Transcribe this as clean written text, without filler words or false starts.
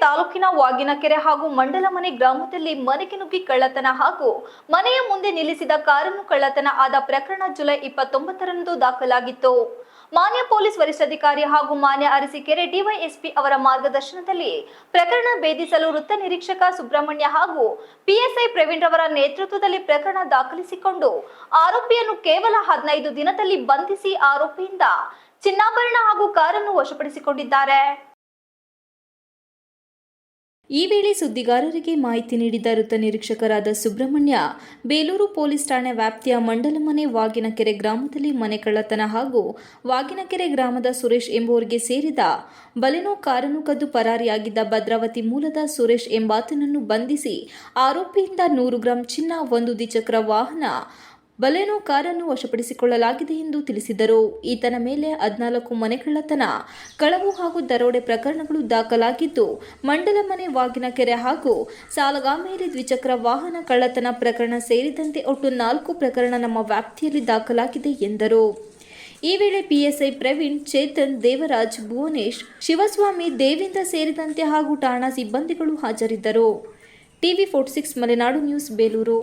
ತಾಲೂಕಿನ ವಾಗಿನಕೆರೆ ಹಾಗೂ ಮಂಡಲಮನೆ ಗ್ರಾಮದಲ್ಲಿ ಮನೆಗೆ ನುಗ್ಗಿ ಕಳ್ಳತನ ಹಾಗೂ ಮನೆಯ ಮುಂದೆ ನಿಲ್ಲಿಸಿದ ಕಾರನ್ನು ಕಳ್ಳತನ ಆದ ಪ್ರಕರಣ ಜುಲೈ 29ರಂದು ದಾಖಲಾಗಿತ್ತು. ಮಾನ್ಯ ಪೊಲೀಸ್ ವರಿಷ್ಠಾಧಿಕಾರಿ ಹಾಗೂ ಮಾನ್ಯ ಅರಸೀಕೆರೆ ಡಿವೈಎಸ್ಪಿ ಅವರ ಮಾರ್ಗದರ್ಶನದಲ್ಲಿ ಪ್ರಕರಣ ಭೇದಿಸಲು ವೃತ್ತ ನಿರೀಕ್ಷಕ ಸುಬ್ರಹ್ಮಣ್ಯ ಹಾಗೂ ಪಿಎಸ್ಐ ಪ್ರವೀಣ್ ರವರ ನೇತೃತ್ವದಲ್ಲಿ ಪ್ರಕರಣ ದಾಖಲಿಸಿಕೊಂಡು ಆರೋಪಿಯನ್ನು ಕೇವಲ 15 ದಿನದಲ್ಲಿ ಬಂಧಿಸಿ ಆರೋಪಿಯಿಂದ ಚಿನ್ನಾಭರಣ ಹಾಗೂ ಕಾರನ್ನು ವಶಪಡಿಸಿಕೊಂಡಿದ್ದಾರೆ. ಈ ವೇಳೆ ಸುದ್ದಿಗಾರರಿಗೆ ಮಾಹಿತಿ ನೀಡಿದ ವೃತ್ತ ನಿರೀಕ್ಷಕರಾದ ಸುಬ್ರಹ್ಮಣ್ಯ, ಬೇಲೂರು ಪೊಲೀಸ್ ಠಾಣೆ ವ್ಯಾಪ್ತಿಯ ಮಂಡಲಮನೆ ವಾಗಿನಕೆರೆ ಗ್ರಾಮದಲ್ಲಿ ಮನೆ ಕಳ್ಳತನ ಹಾಗೂ ವಾಗಿನಕೆರೆ ಗ್ರಾಮದ ಸುರೇಶ್ ಎಂಬುವರಿಗೆ ಸೇರಿದ ಬಲೆನೋ ಕಾರನ್ನು ಕದ್ದು ಪರಾರಿಯಾಗಿದ್ದ ಭದ್ರಾವತಿ ಮೂಲದ ಸುರೇಶ್ ಎಂಬಾತನನ್ನು ಬಂಧಿಸಿ ಆರೋಪಿಯಿಂದ 100 ಗ್ರಾಂ ಚಿನ್ನ, 1 ದ್ವಿಚಕ್ರ ವಾಹನ, ಬಲೆನೋ ಕಾರನ್ನು ವಶಪಡಿಸಿಕೊಳ್ಳಲಾಗಿದೆ ಎಂದು ತಿಳಿಸಿದರು. ಈತನ ಮೇಲೆ 14 ಮನೆ ಕಳ್ಳತನ, ಕಳವು ಹಾಗೂ ದರೋಡೆ ಪ್ರಕರಣಗಳು ದಾಖಲಾಗಿದ್ದು, ಮಂಡಲಮನೆ ವಾಗಿನಕೆರೆ ಹಾಗೂ ಸಾಲಗಾಮೇರಿ ದ್ವಿಚಕ್ರ ವಾಹನ ಕಳ್ಳತನ ಪ್ರಕರಣ ಸೇರಿದಂತೆ ಒಟ್ಟು 4 ಪ್ರಕರಣ ನಮ್ಮ ವ್ಯಾಪ್ತಿಯಲ್ಲಿ ದಾಖಲಾಗಿದೆ ಎಂದರು. ಈ ವೇಳೆ ಪಿಎಸ್ಐ ಪ್ರವೀಣ್, ಚೇತನ್, ದೇವರಾಜ್, ಭುವನೇಶ್, ಶಿವಸ್ವಾಮಿ, ದೇವೇಂದ್ರ ಸೇರಿದಂತೆ ಹಾಗೂ ಠಾಣಾ ಸಿಬ್ಬಂದಿಗಳು ಹಾಜರಿದ್ದರು. TV 46 Malenadu news, Belur.